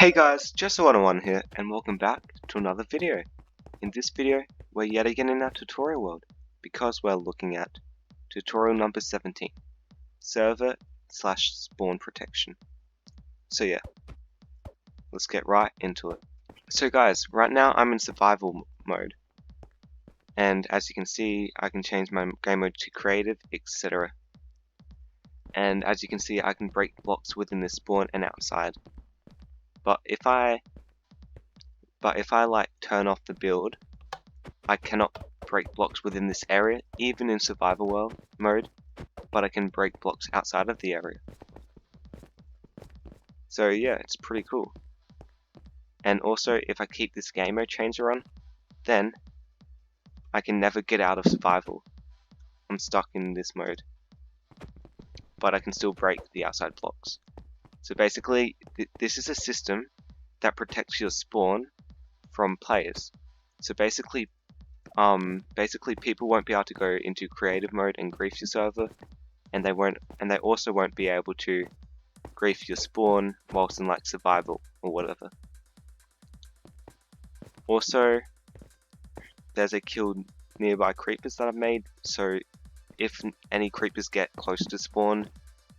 Hey guys, Jess101 here, and welcome back to another video. In this video, we're yet again in our tutorial world, because we're looking at tutorial number 17, server/spawn protection. So yeah, let's get right into it. So guys, right now I'm in survival mode, and as you can see, I can change my game mode to creative, etc. And as you can see, I can break blocks within the spawn and outside. But if I like turn off the build, I cannot break blocks within this area, even in survival world mode, but I can break blocks outside of the area. So yeah, it's pretty cool. And also, if I keep this game mode changer on, then I can never get out of survival. I'm stuck in this mode, but I can still break the outside blocks. So basically, this is a system that protects your spawn from players. So basically people won't be able to go into creative mode and grief your server, and they also won't be able to grief your spawn whilst in like survival or whatever. Also, there's a kill nearby creepers that I've made, so if any creepers get close to spawn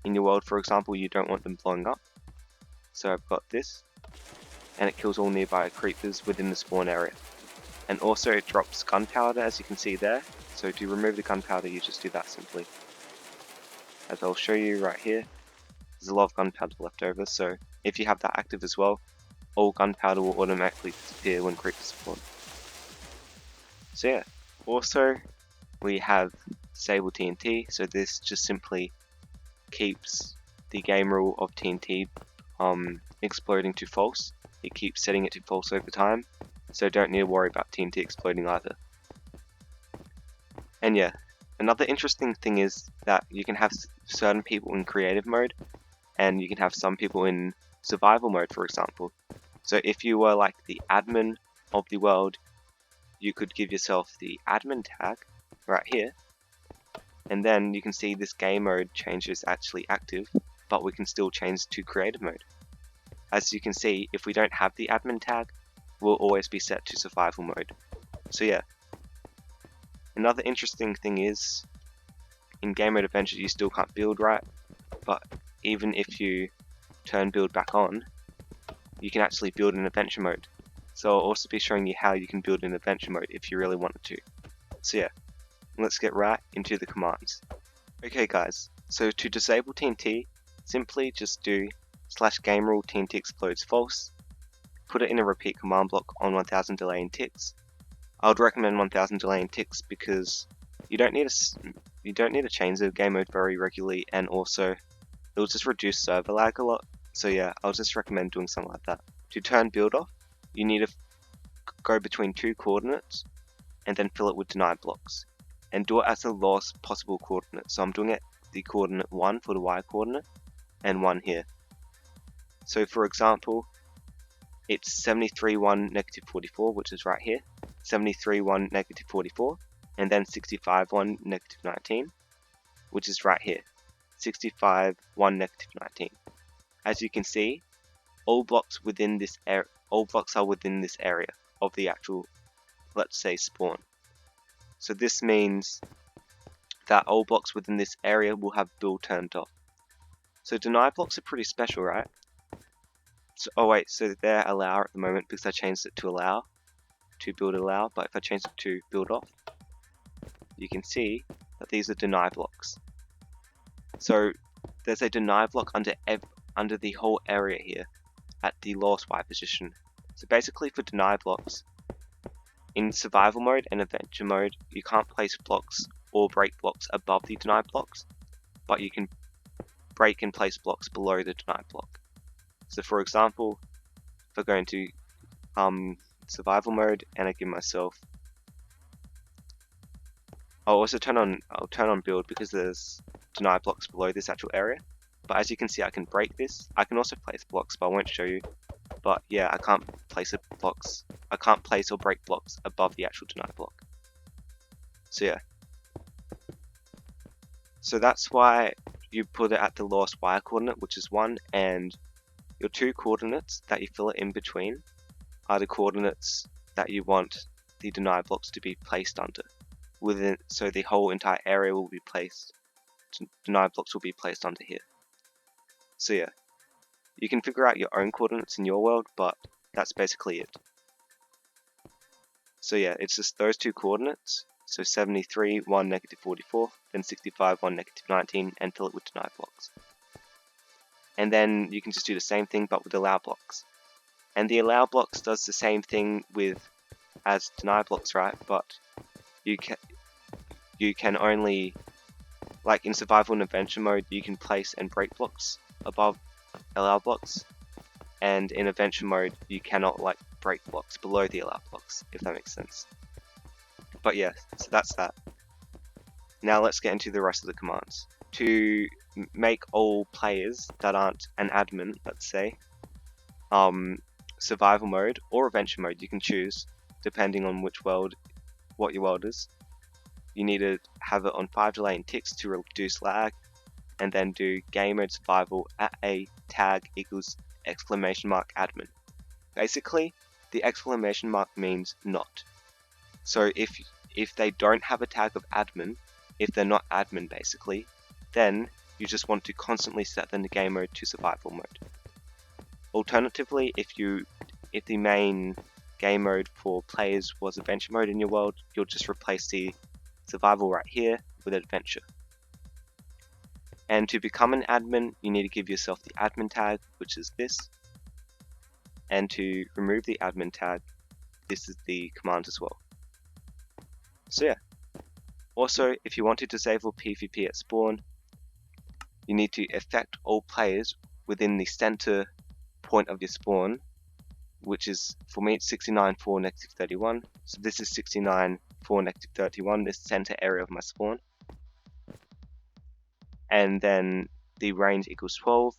in your world, for example, you don't want them blowing up. So I've got this, and it kills all nearby creepers within the spawn area. And also it drops gunpowder, as you can see there. So to remove the gunpowder, you just do that simply. As I'll show you right here, there's a lot of gunpowder left over, so if you have that active as well, all gunpowder will automatically disappear when creepers spawn. So yeah, also we have disable TNT, so this just simply keeps the game rule of TNT exploding to false. It keeps setting it to false over time, so don't need to worry about TNT exploding either. And yeah, another interesting thing is that you can have certain people in creative mode, and you can have some people in survival mode, for example. So if you were like the admin of the world, you could give yourself the admin tag right here, and then you can see this game mode change is actually active, but we can still change to creative mode. As you can see, if we don't have the admin tag, we'll always be set to survival mode. So yeah. Another interesting thing is, in game mode adventure you still can't build right, but even if you turn build back on, you can actually build in adventure mode. So I'll also be showing you how you can build in adventure mode if you really wanted to. So yeah, let's get right into the commands. Okay guys, so to disable TNT, simply just do /game rule TNT explodes false, put it in a repeat command block on 1000 delaying ticks. I would recommend 1000 delaying ticks because you don't need to change the game mode very regularly, and also it'll just reduce server lag a lot. So yeah, I'll just recommend doing something like that. To turn build off, you need to go between two coordinates and then fill it with denied blocks, and do it as the lowest possible coordinate. So I'm doing it the coordinate 1 for the Y coordinate and 1 here. So for example, it's 73.1 -44, which is right here, 73.1 -44, and then 65.1 -19, which is right here, 65.1 -19. As you can see, all blocks are within this area of the actual, let's say, spawn. So this means that all blocks within this area will have build turned off. So deny blocks are pretty special, right? So, oh wait, so they're allow at the moment because I changed it to allow, to build allow, but if I change it to build off, you can see that these are deny blocks. So there's a deny block under the whole area here at the lowest Y position. So basically for deny blocks, in survival mode and adventure mode, you can't place blocks or break blocks above the deny blocks, but you can break and place blocks below the deny block. So for example, if I go into survival mode and I give myself, I'll turn on build because there's deny blocks below this actual area. But as you can see, I can break this. I can also place blocks, but I won't show you. But yeah, I can't place or break blocks above the actual deny block. So yeah. So that's why you put it at the lowest Y coordinate, which is 1, and your 2 coordinates that you fill it in between are the coordinates that you want the deny blocks to be placed under. So the whole entire area will be placed, deny blocks will be placed under here. So yeah, you can figure out your own coordinates in your world, but that's basically it. So yeah, it's just those 2 coordinates, so 73, 1, negative 44, then 65, 1, negative 19, and fill it with deny blocks. And then you can just do the same thing but with allow blocks. And the allow blocks does the same thing as deny blocks, right? But you can only, like in survival and adventure mode, you can place and break blocks above allow blocks, and in adventure mode you cannot like break blocks below the allow blocks, if that makes sense. But yeah, so that's that. Now let's get into the rest of the commands. To make all players that aren't an admin, let's say, survival mode or adventure mode, you can choose depending on what your world is. You need to have it on 5 delay and ticks to reduce lag, and then do game mode survival at a tag equals exclamation mark admin. Basically, the exclamation mark means not. So if they don't have a tag of admin, if they're not admin basically, then you just want to constantly set them to game mode to survival mode. Alternatively, if the main game mode for players was adventure mode in your world, you'll just replace the survival right here with adventure. And to become an admin, you need to give yourself the admin tag, which is this. And to remove the admin tag, this is the command as well. So yeah. Also, if you want to disable PvP at spawn, you need to affect all players within the center point of your spawn, which is, for me, it's 69, 4, negative 31. So this is 69, 4, negative 31, this center area of my spawn. And then the range equals 12,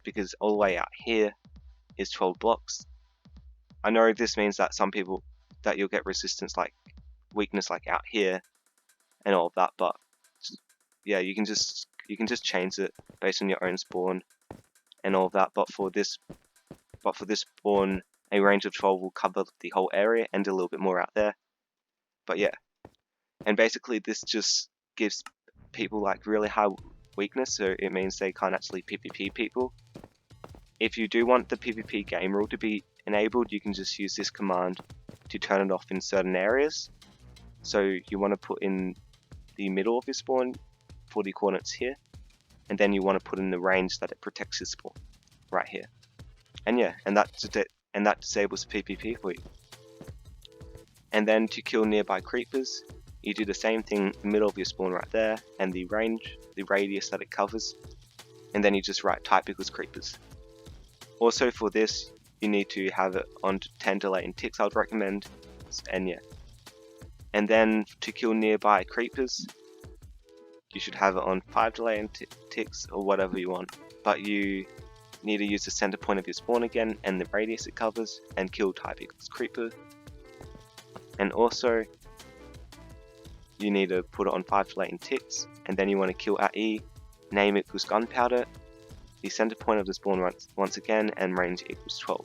because all the way out here is 12 blocks. I know this means that that you'll get resistance like weakness like out here and all of that, but yeah, you can just change it based on your own spawn and all of that. But for this spawn, a range of 12 will cover the whole area and a little bit more out there. But yeah, and basically this just gives people like really high weakness, so it means they can't actually PvP people. If you do want the PvP game rule to be enabled, you can just use this command to turn it off in certain areas. So you want to put in the middle of your spawn for the coordinates here, and then you want to put in the range that it protects your spawn right here. And yeah, and that disables PvP for you. And then to kill nearby creepers, you do the same thing in the middle of your spawn right there, and the range, the radius that it covers, and then you just write type equals creepers. Also for this, you need to have it on 10 delay and ticks, I would recommend, and yeah. And then to kill nearby creepers, you should have it on 5 delay and ticks or whatever you want, but you need to use the center point of your spawn again and the radius it covers, and kill type equals creeper. And also you need to put it on 5 delay and ticks, and then you want to kill at E, name equals gunpowder, the center point of the spawn once again, and range equals 12.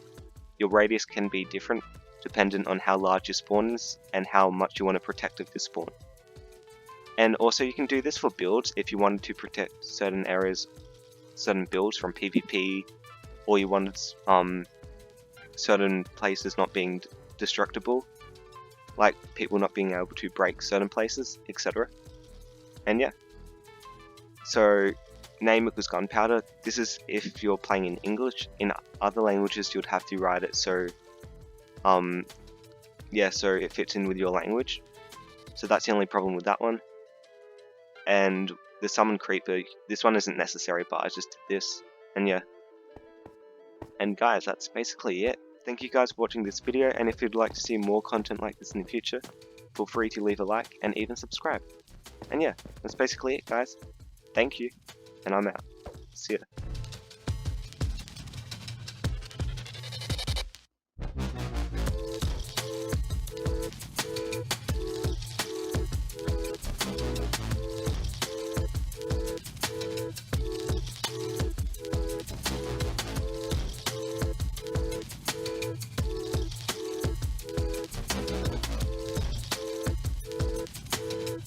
Your radius can be different dependent on how large your spawn is and how much you want to protect of this spawn. And also you can do this for builds if you wanted to protect certain areas, certain builds from PvP, or you wanted certain places not being destructible, like people not being able to break certain places, etc. And yeah, so name equals gunpowder. This is if you're playing in English. In other languages you'd have to write it so so it fits in with your language. So that's the only problem with that one. And the summon creeper, this one isn't necessary, but I just did this. And yeah, and guys, that's basically it. Thank you guys for watching this video, and if you'd like to see more content like this in the future, feel free to leave a like and even subscribe. And yeah, that's basically it, guys. Thank you, and I'm out. See ya.